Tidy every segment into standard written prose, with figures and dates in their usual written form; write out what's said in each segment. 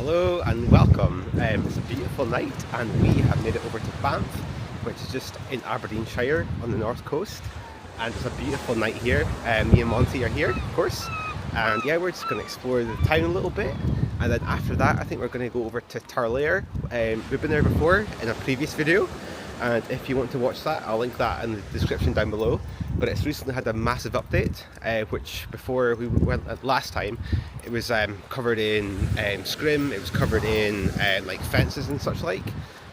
Hello and welcome. It's a beautiful night and we have made it over to Banff, which is just in Aberdeenshire on the north coast, and it's a beautiful night here. Me and Monty are here, of course, and yeah, we're just going to explore the town a little bit, and then after that I think we're going to go over to Tarlair. We've been there before in a previous video, and if you want to watch that I'll link that in the description down below. But it's recently had a massive update, which before we went last time it was covered in scrim, it was covered in like fences and such like,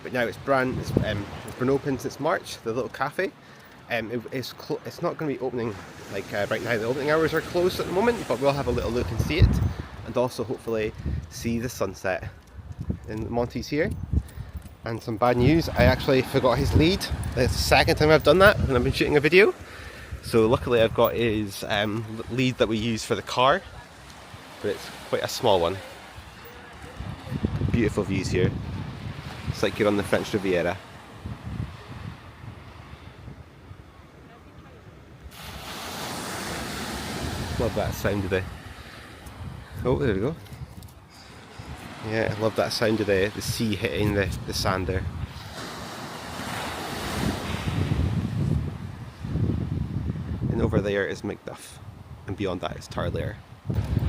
but now it's been open since March, the little cafe. It's not going to be opening like right now. The opening hours are closed at the moment, but we'll have a little look and see it, and also hopefully see the sunset. And Monty's here. And some bad news, I actually forgot his lead. It's the second time I've done that when I've been shooting a video. So luckily I've got his lead that we use for the car, but it's quite a small one. Beautiful views here. It's like you're on the French Riviera. Love that sound of the... Oh, there we go. Yeah, I love that sound of the sea hitting the sand there. And over there is Duff, and beyond that is Tarlair.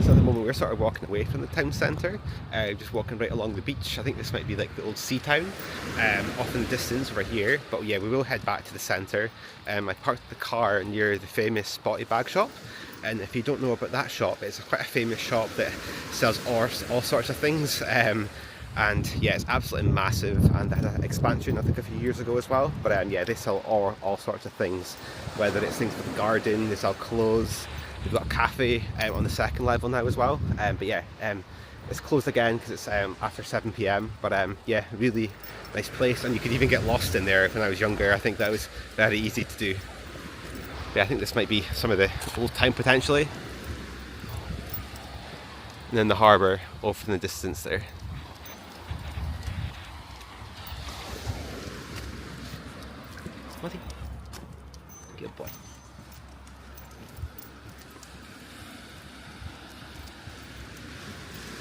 So at the moment we're sort of walking away from the town centre, just walking right along the beach. I think this might be like the old sea town, off in the distance over here, but yeah, we will head back to the centre. I parked the car near the famous Spotty Bag Shop, and if you don't know about that shop, it's quite a famous shop that sells all sorts of things, and yeah, it's absolutely massive, and they had an expansion I think a few years ago as well. But yeah, they sell all sorts of things, whether it's things for the garden, they sell clothes. They've got a cafe on the second level now as well, but yeah, it's closed again because it's after 7 PM, but yeah, really nice place, and you could even get lost in there. When I was younger, I think that was very easy to do. Yeah, I think this might be some of the old town potentially. And then the harbour off in the distance there. Spotty, good boy.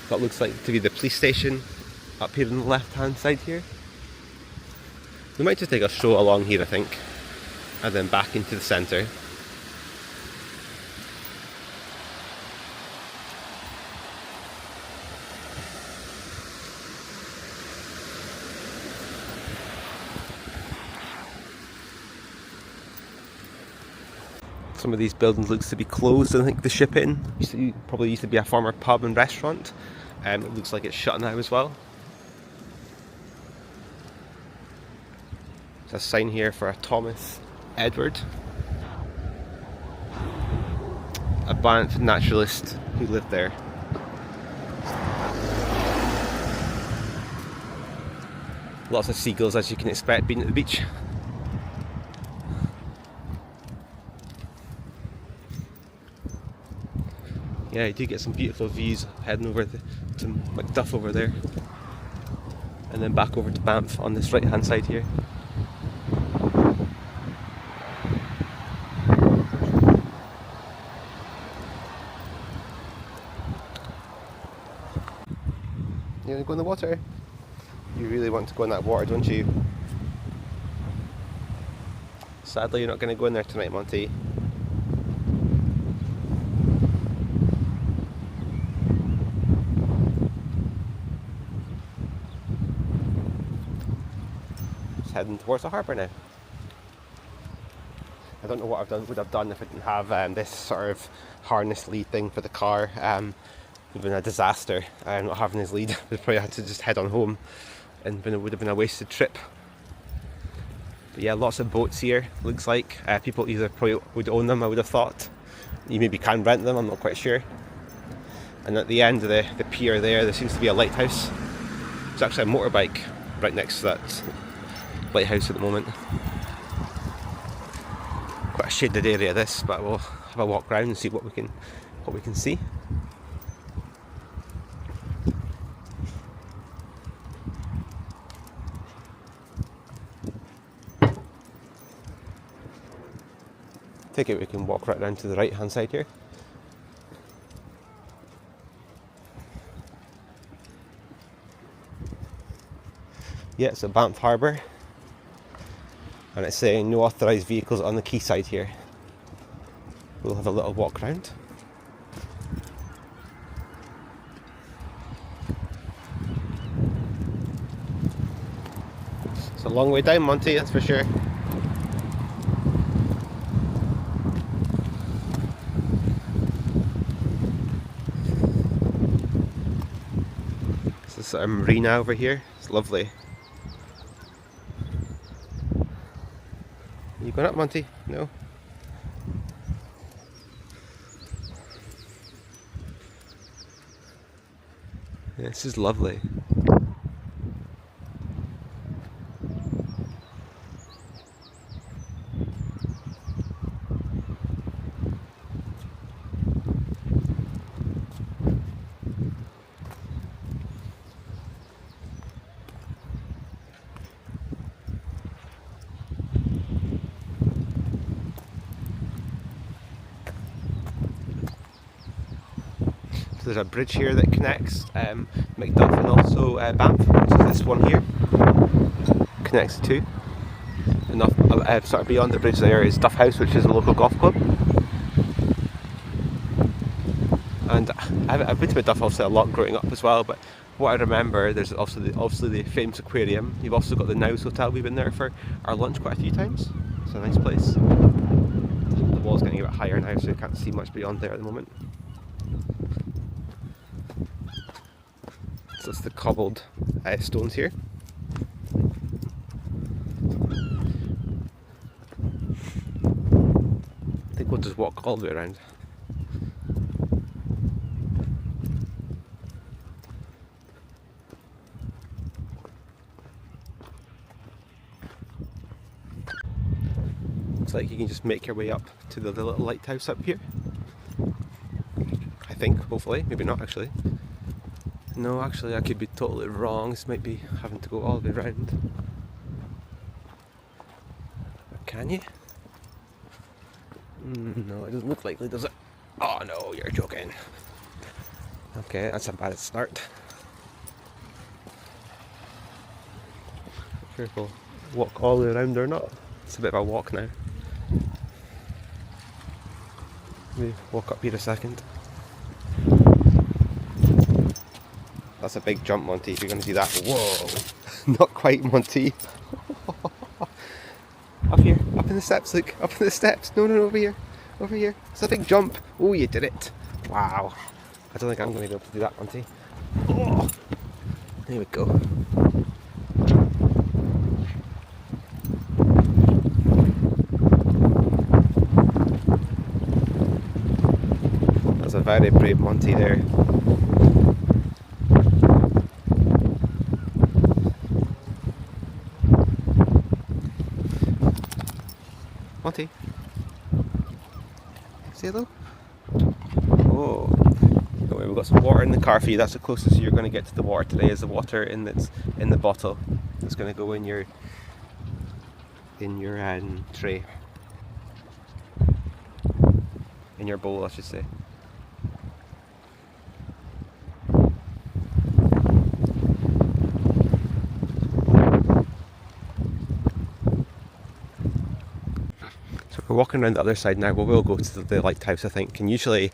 That looks like to be the police station up here on the left hand side here. We might just take a stroll along here I think, and then back into the centre. Some of these buildings looks to be closed. I think the Ship Inn probably used to be a former pub and restaurant. It looks like it's shut now as well. There's a sign here for a Thomas Edward, a Banff naturalist who lived there. Lots of seagulls, as you can expect, being at the beach. Yeah, you do get some beautiful views heading over to Duff over there, and then back over to Banff on this right hand side here. You want to go in the water? You really want to go in that water, don't you? Sadly, you're not going to go in there tonight, Monty. Heading towards the harbour now. I don't know what would have done if I didn't have this sort of harness lead thing for the car. It would have been a disaster. Not having his lead, we probably had to just head on home, and it would have been a wasted trip. But yeah, lots of boats here. Looks like people either probably would own them. I would have thought. You maybe can rent them. I'm not quite sure. And at the end of the pier there seems to be a lighthouse. There's actually a motorbike right next to that lighthouse at the moment. Quite a shaded area this, but we'll have a walk around and see what we can see. Take it we can walk right down to the right hand side here. Yeah, it's at Banff Harbour. And it's saying no authorised vehicles on the quayside here. We'll have a little walk round. It's a long way down, Monty, that's for sure. This is a marina over here. It's lovely. Are you going up, Monty? No? Yeah, this is lovely. So there's a bridge here that connects Macduff and also Banff, which is this one here. Connects the two. And sort of beyond the bridge there is Duff House, which is a local golf club. And I've been to Duff House a lot growing up as well, but what I remember, there's also obviously the famous aquarium. You've also got the Nows Hotel. We've been there for our lunch quite a few times. It's a nice place. The wall's getting a bit higher now, so you can't see much beyond there at the moment. So it's the cobbled stones here. I think we'll just walk all the way around. Looks like you can just make your way up to the little lighthouse up here. I think, hopefully, maybe not actually. No, actually, I could be totally wrong. This might be having to go all the way around. Or can you? No, it doesn't look likely, does it? Oh no, you're joking. Okay, that's a bad start. Not sure if we'll walk all the way around or not. It's a bit of a walk now. Maybe walk up here a second. That's a big jump, Monty, if you're going to do that. Whoa! Not quite, Monty. Up here, up in the steps, look. Up in the steps. No, over here. Over here. It's a big jump. Oh, you did it. Wow. I don't think I'm going to be able to do that, Monty. Oh! There we go. That's a very brave Monty there. Monty, say hello. Oh, we've got some water in the car for you. That's the closest you're going to get to the water today. Is the water in the bottle. It's going to go in your tray, in your bowl, I should say. We're walking around the other side now. We'll go to the lighthouse, I think. And usually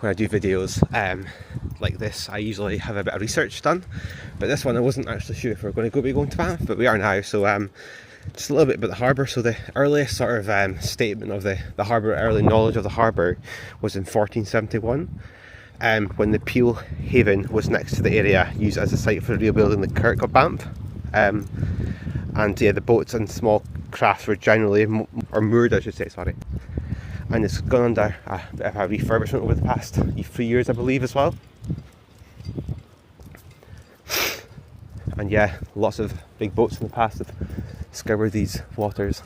when I do videos like this, I usually have a bit of research done, but this one I wasn't actually sure if we were going to be going to Banff, but we are now. So just a little bit about the harbour. So the earliest sort of statement of the harbour, early knowledge of the harbour, was in 1471, when the Peel Haven was next to the area used as a site for rebuilding the Kirk of Banff. And yeah, the boats and small crafts were generally, or moored I should say, sorry. And it's gone under a bit of a refurbishment over the past 3 years, I believe, as well. And yeah, lots of big boats in the past have scoured these waters.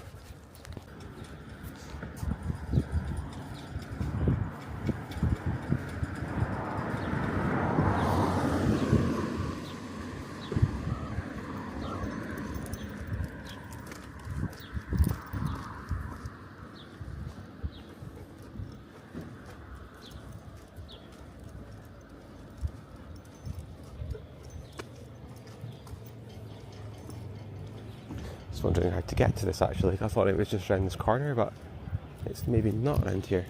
just wondering how to get to this actually. I thought it was just around this corner, but it's maybe not around here.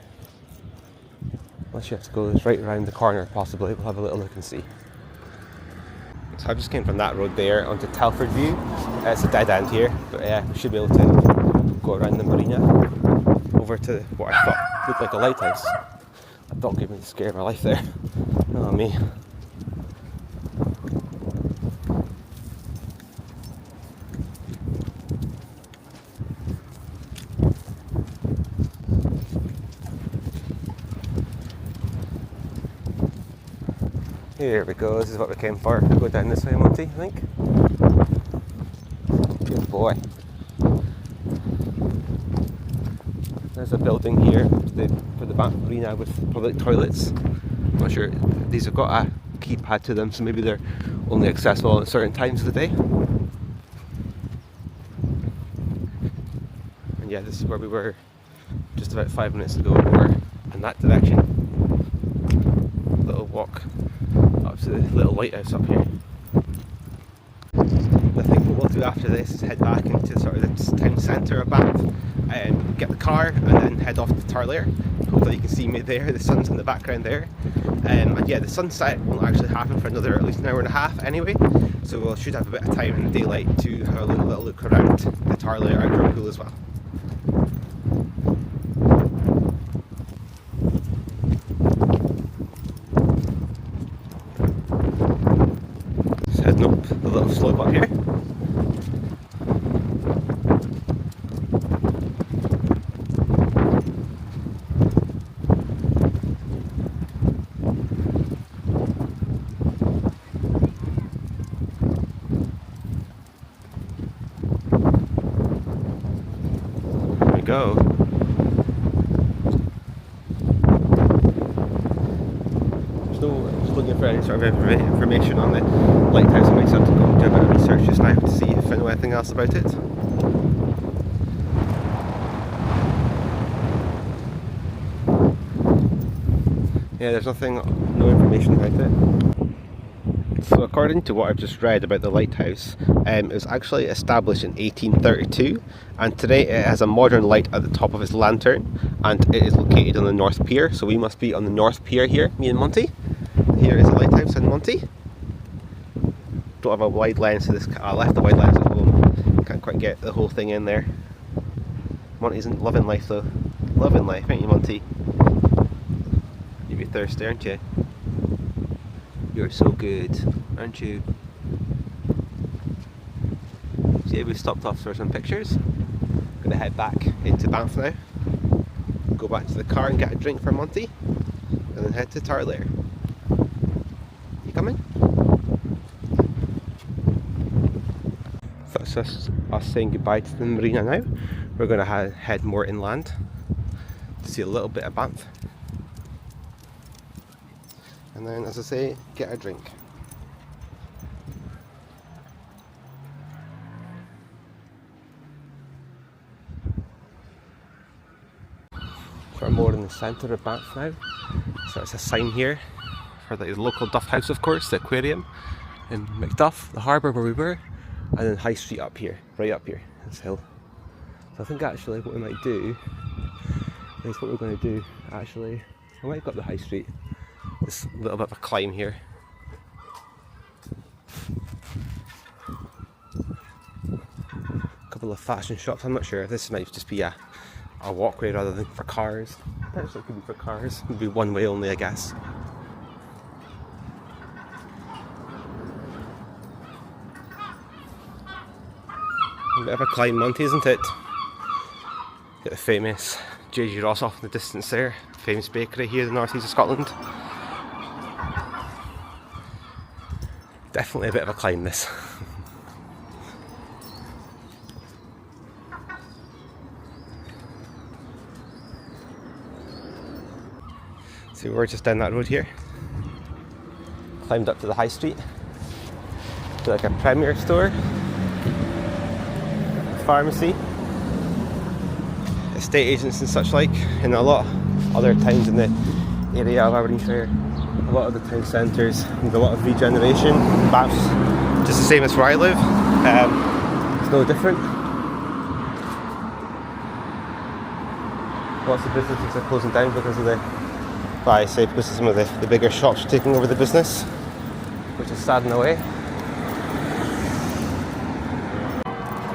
Unless you have to go right around the corner possibly. We'll have a little look and see. So I just came from that road there onto Telford View. It's a dead end here, but yeah, we should be able to go around the marina over to what I thought looked like a lighthouse. I thought gave me the scare of my life there. Oh me. Here we go, this is what we came for. We'll go down this way, Monty, I think. Good boy. There's a building here for the Banff Marina with public toilets. I'm not sure, these have got a keypad to them, so maybe they're only accessible at certain times of the day. And yeah, this is where we were just about 5 minutes ago. We're in that direction. Little walk up to the little lighthouse up here. I think what we'll do after this is head back into sort of the town centre of Banff and get the car and then head off to Tarlair. Hopefully you can see me there, the sun's in the background there. And yeah, the sunset won't actually happen for another at least an hour and a half anyway, so we should have a bit of time in the daylight to have a little look around the Tarlair Outdoor Pool as well. Heading up the little slope up here. There we go. Looking for any sort of information on the lighthouse. I might have to go and do a bit of research just now to see if I know anything else about it. Yeah, there's no information about it. So according to what I've just read about the lighthouse, it was actually established in 1832, and today it has a modern light at the top of its lantern, and it is located on the North Pier, so we must be on the North Pier here, me and Monty. Here is a lighthouse in Monty. Don't have a wide lens, so I left the wide lens at home. Can't quite get the whole thing in there. Monty's loving life though. Loving life, aren't you, Monty? You'd be thirsty, aren't you? You're so good, aren't you? So yeah, we stopped off for some pictures. Gonna head back into Banff now. Go back to the car and get a drink for Monty, and then head to Tarlair. Coming? That's us saying goodbye to the marina now. We're going to head more inland to see a little bit of Banff. And then, as I say, get a drink. So we're more in the centre of Banff now. So it's a sign here for the local Duff House, of course, the aquarium in Macduff, the harbour where we were, and then High Street up here, right up here, this hill. So I think actually what we might do is what we're going to do actually, I might go up the High Street, this little bit of a climb here. A couple of fashion shops, I'm not sure if this might just be a walkway rather than for cars. Potentially it could be for cars, it would be one way only, I guess. A bit of a climb, Monty, isn't it? Get the famous J.G. Ross off in the distance there, famous bakery here in the north east of Scotland. Definitely a bit of a climb, this. So we're just down that road here. Climbed up to the High Street, to like a Premier store. Pharmacy, estate agents and such like, in a lot of other towns in the area of Aberdeenshire. A lot of the town centres with a lot of regeneration. Banff's just the same as where I live. It's no different. Lots of businesses are closing down because of I say because some of the bigger shops are taking over the business, which is sad in a way.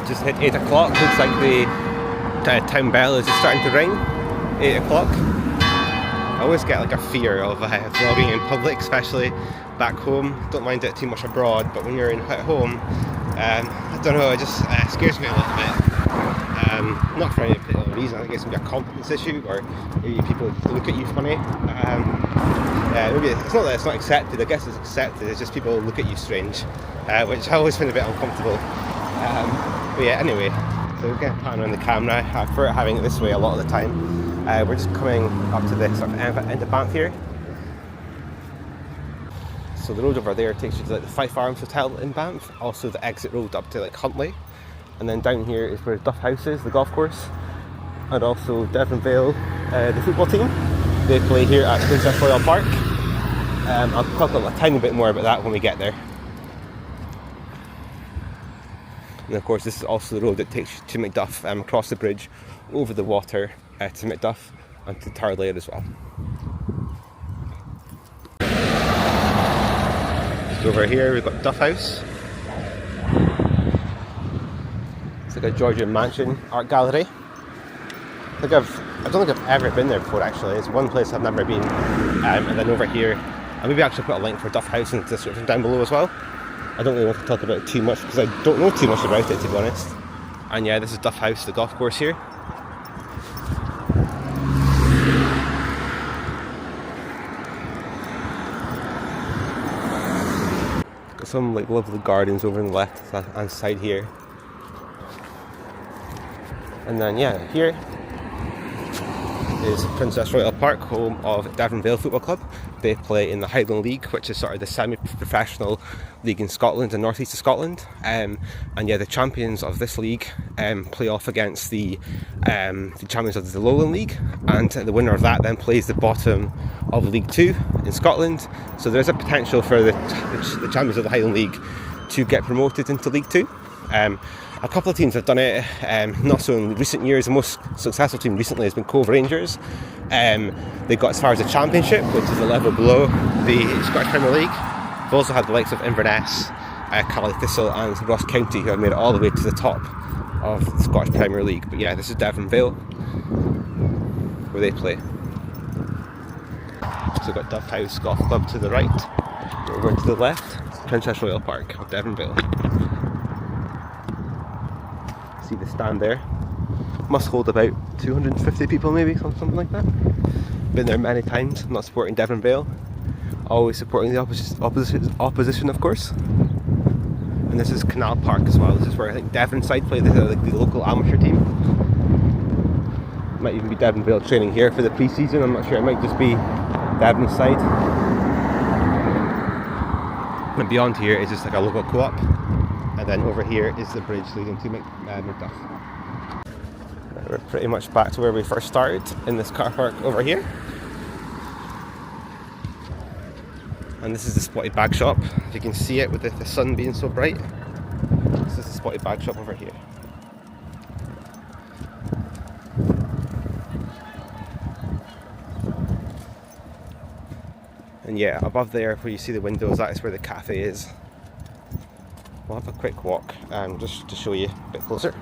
Just hit 8 o'clock, looks like the town bell is just starting to ring. 8 o'clock. I always get like a fear of vlogging in public, especially back home. Don't mind it too much abroad, but when you're at home, I don't know, it just scares me a little bit. Not for any particular reason. I think it's maybe a confidence issue, or maybe people look at you funny. Maybe it's not that it's not accepted. I guess it's accepted. It's just people look at you strange, which I always find a bit uncomfortable. But yeah, anyway, so we're going to pan around the camera. I prefer having it this way a lot of the time. We're just coming up to the sort of end of Banff here. So the road over there takes you to like the Fife Arms Hotel in Banff, also the exit road up to like Huntly. And then down here is where Duff House is, the golf course, and also Devon Vale, the football team. They play here at Princess Royal Park. I'll talk a tiny bit more about that when we get there. And of course this is also the road that takes you to Macduff, across the bridge, over the water to Macduff and to Tarlair as well. Just over here we've got Duff House. It's like a Georgian mansion art gallery. I don't think I've ever been there before actually. It's one place I've never been. And then over here, I'll maybe actually put a link for Duff House in the description down below as well. I don't really want to talk about it too much because I don't know too much about it, to be honest. And yeah, this is Duff House, the golf course here. Got some like lovely gardens over on the left hand side here. And then yeah, here is Princess Royal Park, home of Devon Vale Football Club. They play in the Highland League, which is sort of the semi-professional league in Scotland, in north east of Scotland. And yeah, the champions of this league play off against the champions of the Lowland League, and the winner of that then plays the bottom of League 2 in Scotland. So there's a potential for the champions of the Highland League to get promoted into League 2. A couple of teams have done it, not so in recent years. The most successful team recently has been Cove Rangers. They got as far as the Championship, which is a level below the Scottish Premier League. They've also had the likes of Inverness, Calais Thistle and Ross County, who have made it all the way to the top of the Scottish Premier League. But yeah, this is Devon Vale, where they play. So we've got Duff House Golf Club to the right, over to the left, Princess Royal Park of Devon Vale. See the stand there, must hold about 250 people maybe, something like that. Been there many times. I'm not supporting Devon Vale, always supporting the opposition of course. And this is Canal Park as well. This is where I think Devonside play, the local amateur team. Might even be Devon Vale training here for the pre-season, I'm not sure, it might just be Devonside. And beyond here is just like a local co-op. And then over here is the bridge leading to Macduff. We're pretty much back to where we first started, in this car park over here. And this is the Spotty Bag Shop. If you can see it with the sun being so bright. This is the Spotty Bag Shop over here. And yeah, above there where you see the windows, that is where the cafe is. We'll have a quick walk just to show you a bit closer.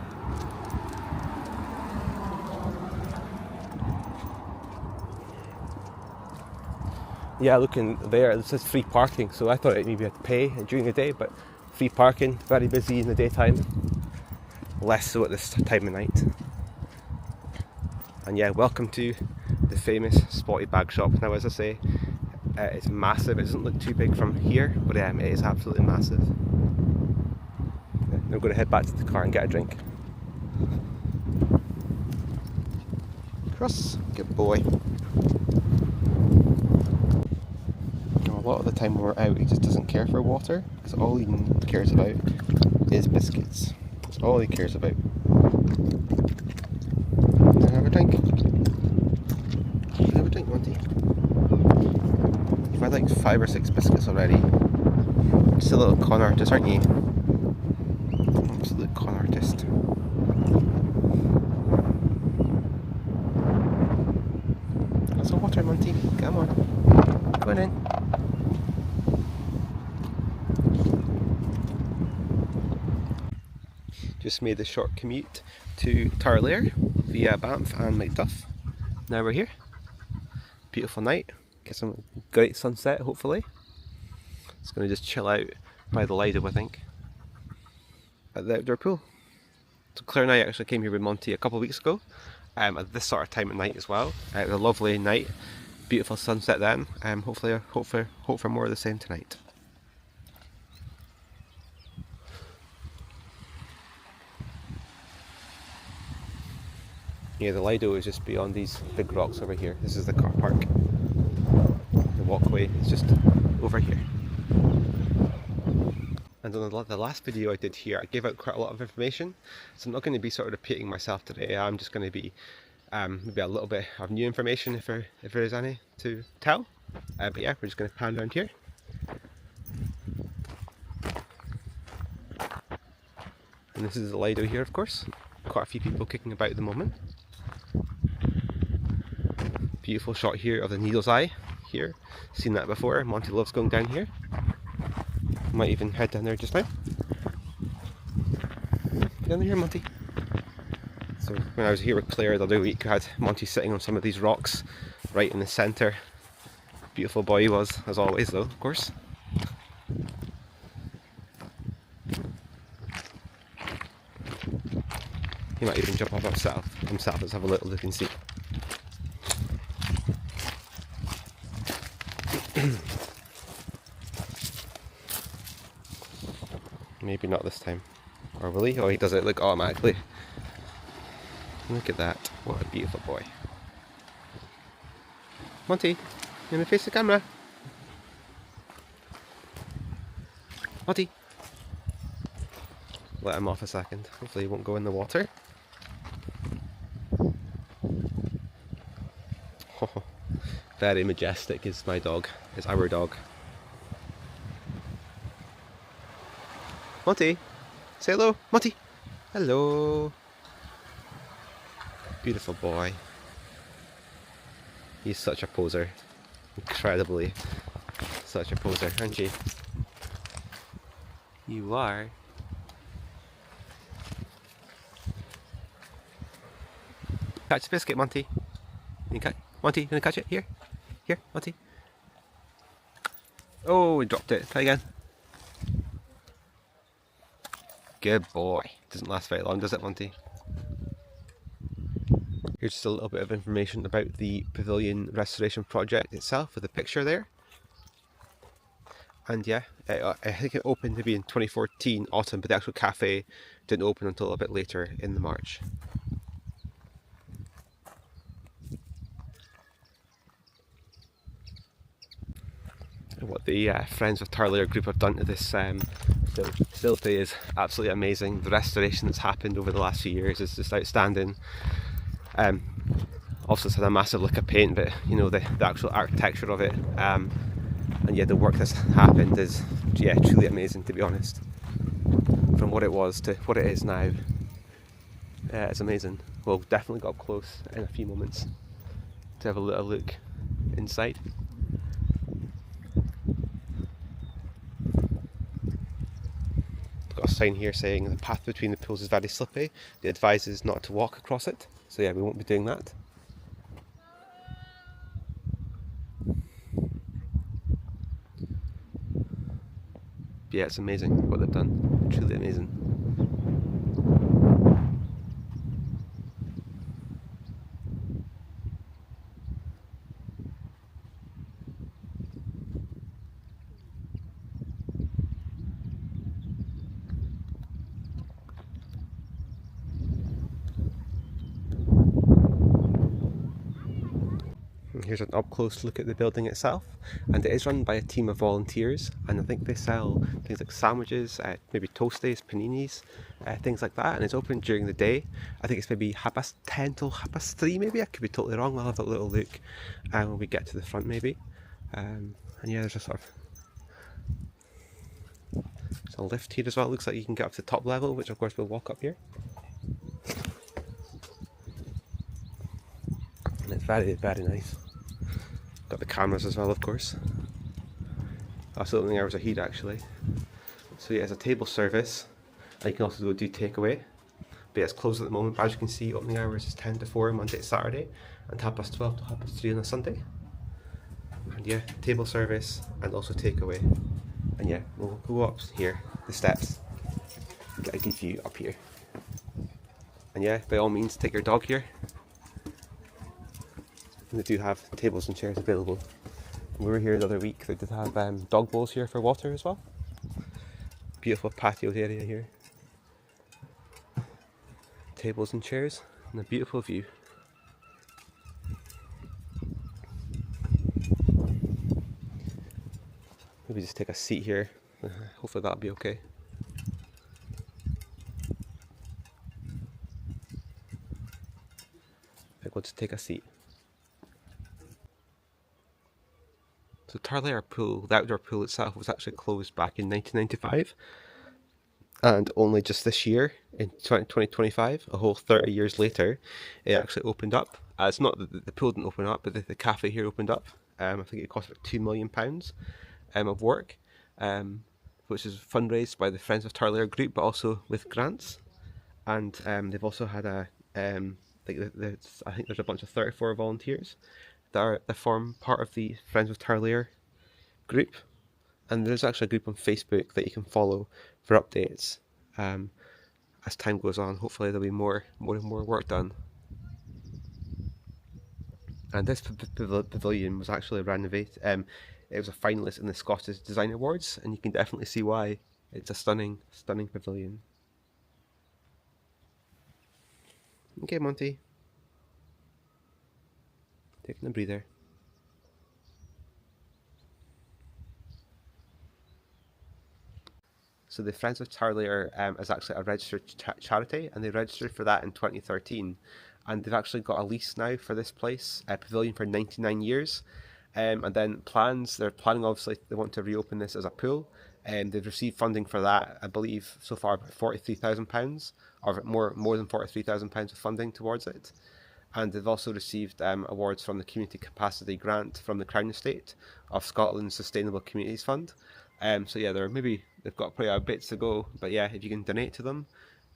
Yeah, looking there, it says free parking, so I thought it maybe had to pay during the day, but free parking, very busy in the daytime, less so at this time of night. And yeah, welcome to the famous Spotty Bag Shop. Now, as I say, it's massive. It doesn't look too big from here, but it is absolutely massive. I'm going to head back to the car and get a drink. Cross, good boy. A lot of the time when we're out, he just doesn't care for water, because all he cares about is biscuits. That's all he cares about. Can I have a drink? Can I have a drink, Monty? You've had like 5 or 6 biscuits already. Just a little con artist, aren't you? Absolute con artist. Come on. Go on in. Just made the short commute to Tarlair via Banff and Duff. Now we're here. Beautiful night. Get some great sunset hopefully. It's going to just chill out by the Lido, I think, at the outdoor pool. So Claire and I actually came here with Monty a couple of weeks ago, at this sort of time at night as well. It was a lovely night, beautiful sunset then. Hopefully, hope for more of the same tonight. Yeah, the Lido is just beyond these big rocks over here. This is the car park. The walkway is just over here. And on the last video I did here, I gave out quite a lot of information, so I'm not going to be sort of repeating myself today. I'm just going to be maybe a little bit of new information if there is any to tell. But yeah, we're just going to pan around here. And this is the Lido here, of course. Quite a few people kicking about at the moment. Beautiful shot here of the Needle's Eye here. Seen that before. Monty loves going down here. Might even head down there just now. Down here, Monty. So when I was here with Claire the other week, I had Monty sitting on some of these rocks right in the centre. Beautiful boy he was, as always though, of course. He might even jump off himself. Let's have a little look and see. Maybe not this time. Or will he? Oh, he does it like automatically. Look at that. What a beautiful boy. Monty, you want to face the camera? Monty. Let him off a second. Hopefully he won't go in the water. Oh, very majestic is my dog. Is our dog. Monty, say hello. Monty, hello. Beautiful boy. He's such a poser. Incredibly such a poser, aren't you? You are. Catch the biscuit, Monty. Monty, you gonna catch it? Here, Monty. Oh, he dropped it. Try again. Good boy. Doesn't last very long, does it, Monty? Here's just a little bit of information about the pavilion restoration project itself with a picture there. And yeah, I think it opened maybe in 2014 autumn, but the actual cafe didn't open until a bit later in the March. What the Friends of Tarlair group have done to this facility is absolutely amazing. The restoration that's happened over the last few years is just outstanding. Also, it's had a massive lick of paint, but you know, the actual architecture of it, and yeah, the work that's happened is truly amazing, to be honest. From what it was to what it is now, it's amazing. We'll definitely go up close in a few moments to have a little look inside. Got a sign here saying the path between the pools is very slippy. It advises not to walk across it. So yeah, we won't be doing that. But yeah, it's amazing what they've done. Truly amazing. Here's an up close look at the building itself, and it is run by a team of volunteers, and I think they sell things like sandwiches, maybe toasties, paninis, things like that, and it's open during the day. I think it's maybe 10:30 till 3:30 maybe, I could be totally wrong. I'll have a little look when we get to the front maybe. And yeah, there's a sort of a lift here as well. It looks like you can get up to the top level, which of course we'll walk up here. And it's very, very nice. Got the cameras as well, of course. That's the opening hours are here actually. So yeah, it's a table service, and you can also go do takeaway. But yeah, it's closed at the moment. But as you can see, opening hours is 10 to 4 Monday to Saturday, and 12:30 to 3:30 on a Sunday. And yeah, table service and also takeaway. And yeah, we'll go up here, the steps, get a good view up here. And yeah, by all means, take your dog here. And they do have tables and chairs available. We were here the other week, they did have dog bowls here for water as well. Beautiful patio area here. Tables and chairs, and a beautiful view. Maybe just take a seat here. Hopefully that'll be okay. I think we'll just take a seat. So Tarlair Pool, the outdoor pool itself, was actually closed back in 1995. And only just this year, in 2025, a whole 30 years later, it actually opened up. It's not that the pool didn't open up, but the cafe here opened up. I think it cost about £2 million of work, which is fundraised by the Friends of Tarlair group, but also with grants. And they've also had a, I think there's a bunch of 34 volunteers that form part of the Friends of Tarlair group. And there's actually a group on Facebook that you can follow for updates. As time goes on, hopefully there'll be more and more work done. And this pavilion was actually renovated. It was a finalist in the Scottish Design Awards, and you can definitely see why. It's a stunning pavilion. Okay, Monty. Taking a breather. So the Friends of Tarlair is actually a registered charity, and they registered for that in 2013. And they've actually got a lease now for this place, a pavilion, for 99 years. And then they're planning, obviously, they want to reopen this as a pool. And they've received funding for that, I believe, so far about £43,000, or more than £43,000 of funding towards it. And they've also received awards from the Community Capacity Grant from the Crown Estate of Scotland's Sustainable Communities Fund. So yeah, they've got probably a bit to go, but yeah, if you can donate to them,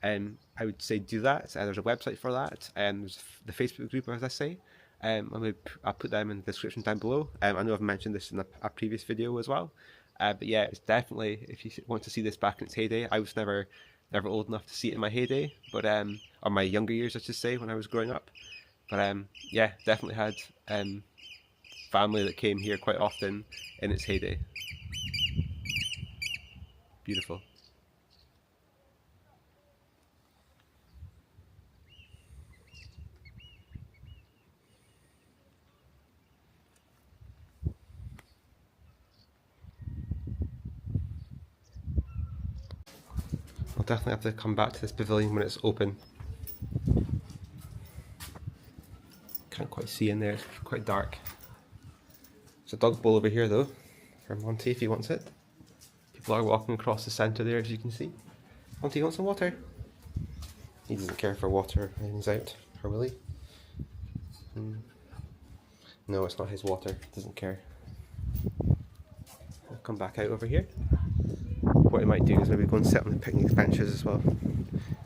I would say do that. There's a website for that, and there's the Facebook group, as I say. I'll put them in the description down below. I know I've mentioned this in a previous video as well. But yeah, it's definitely, if you want to see this back in its heyday. I was never old enough to see it in my heyday, but or my younger years, I should say, when I was growing up. But yeah, definitely had family that came here quite often in its heyday. Beautiful. I'll definitely have to come back to this pavilion when it's open. Can't quite see in there, it's quite dark. There's a dog bowl over here though, for Monty if he wants it. People are walking across the centre there, as you can see. Monty, you want some water? He doesn't care for water when he's out, or will he? No, it's not his water, doesn't care. I'll come back out over here. What I might do is maybe go and sit on the picnic benches as well.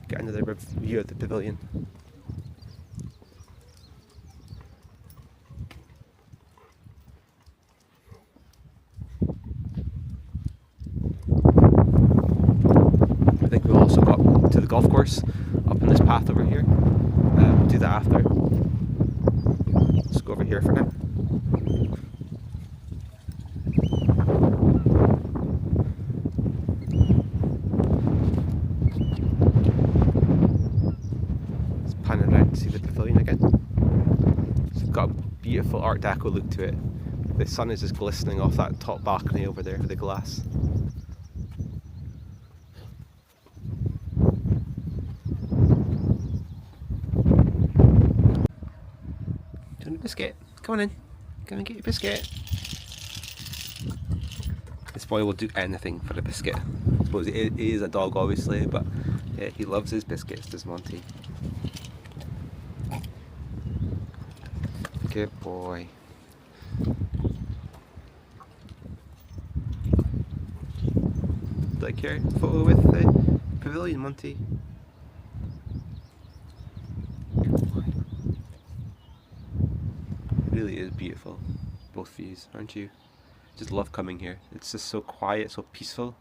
Get another view of the pavilion. I think we'll also go up to the golf course, up on this path over here. We'll do that after. Let's go over here for now. Let's pan around to see the pavilion again. It's got a beautiful Art Deco look to it. The sun is just glistening off that top balcony over there with the glass. Do you want a biscuit? Come on in. Come and get your biscuit. This boy will do anything for a biscuit. I suppose he is a dog, obviously, but yeah, he loves his biscuits, does Monty. Good boy. like your photo with the pavilion, Monty. It really is beautiful, both views, aren't you? Just love coming here. It's just so quiet, so peaceful.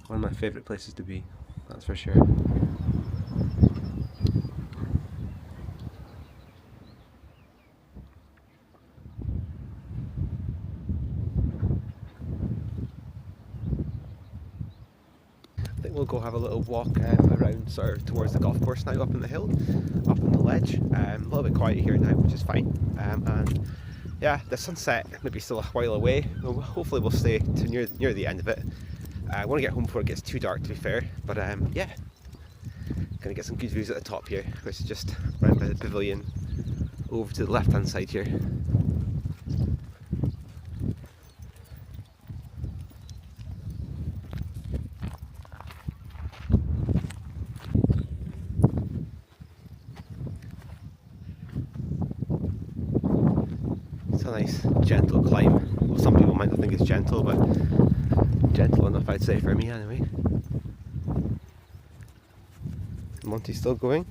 One of my favourite places to be, that's for sure. I think we'll go have a little walk around sort of towards the golf course now, up on the hill, up on the ledge. A little bit quiet here now, which is fine. And yeah, the sunset maybe still a while away. Hopefully we'll stay to near the end of it. I want to get home before it gets too dark, to be fair. But yeah, gonna get some good views at the top here, which is just right by the pavilion, over to the left hand side here. It's a nice gentle climb. Well, some people might not think it's gentle, but gentle enough, I'd say, for me anyway. Monty's still going.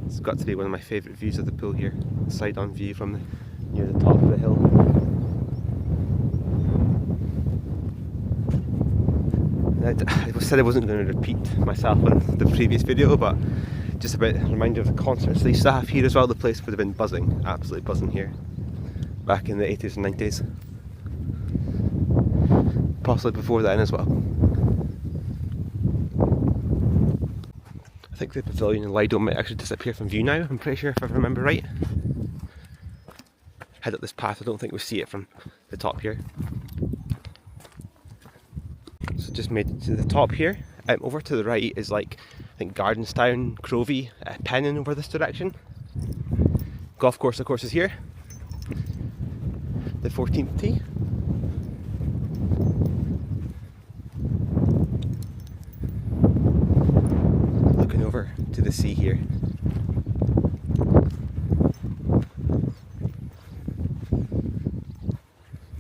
It's got to be one of my favourite views of the pool here. Side on view from near the top of the hill. I said I wasn't going to repeat myself on the previous video, but just a bit reminder of the concerts they used to have here as well. The place would have been buzzing, absolutely buzzing here, back in the 80s and 90s. Possibly before then as well. I think the pavilion and Lido might actually disappear from view now, I'm pretty sure, if I remember right. Head up this path, I don't think we see it from the top here. So just made it to the top here. Over to the right is like, I think Gardenstown, Crovey, Pennon over this direction. Golf course of course is here. The 14th tee. Looking over to the sea here.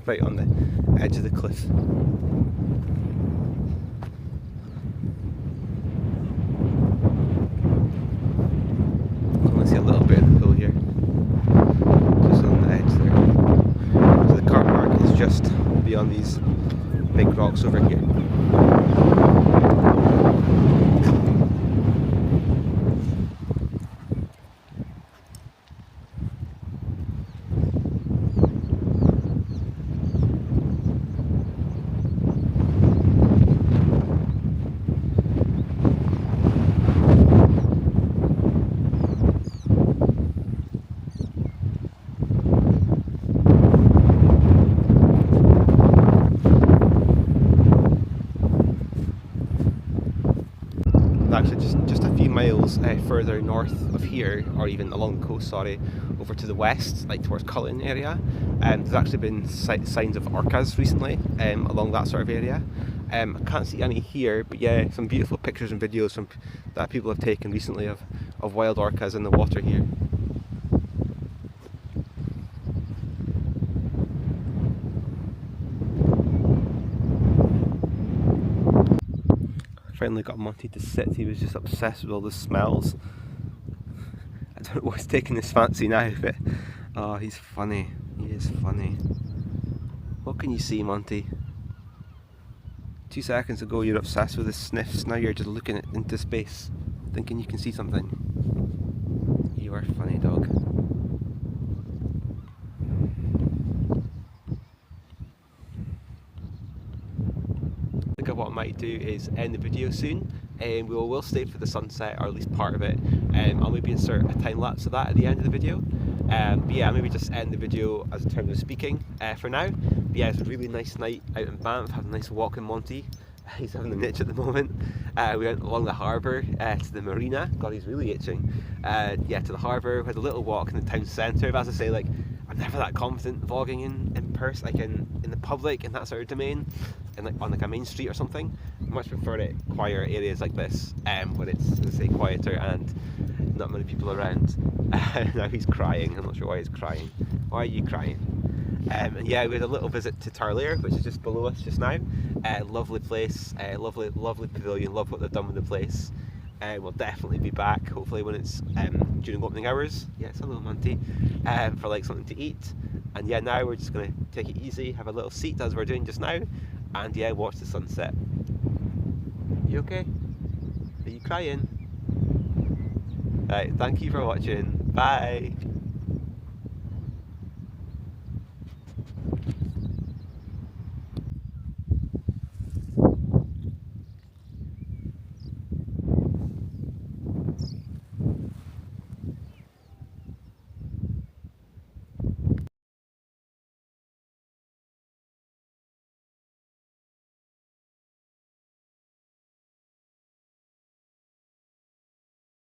Right on the edge of the cliff. See a little bit of the pool here, just on the edge there. So the car park is just beyond these big rocks over here. Actually just a few miles further north of here, or even along the coast, sorry, over to the west, like towards Cullen area, there's actually been signs of orcas recently along that sort of area. I can't see any here, but yeah, some beautiful pictures and videos that people have taken recently of wild orcas in the water here. Finally got Monty to sit. He was just obsessed with all the smells. I don't know what's taking his fancy now, but oh, he's funny. He is funny. What can you see, Monty? 2 seconds ago you're obsessed with the sniffs, now you're just looking into space, thinking you can see something. You are funny, dog. I think what I might do is end the video soon, and we will stay for the sunset, or at least part of it. I'll maybe insert a time lapse of that at the end of the video. But yeah, maybe just end the video as in terms of speaking for now. But yeah, it's a really nice night out in Banff. Had a nice walk in Monty. He's having an itch at the moment. We went along the harbour to the marina. God, he's really itching. Yeah, to the harbour. We had a little walk in the town centre. But as I say, like, I'm never that confident vlogging in person, like in the public, in that sort of domain, and like on like a main street or something. I much prefer it quieter areas like this, where it's, let's say, quieter and not many people around. Now he's crying. I'm not sure why he's crying. Why are you crying? And yeah, we had a little visit to Tarlair, which is just below us just now. Lovely place, lovely pavilion. Love what they've done with the place. We'll definitely be back, hopefully when it's during opening hours. Yes, hello Monty. For like something to eat. And yeah, now we're just going to take it easy, have a little seat as we're doing just now, and yeah, watch the sunset. You okay? Are you crying? Right, thank you for watching. Bye.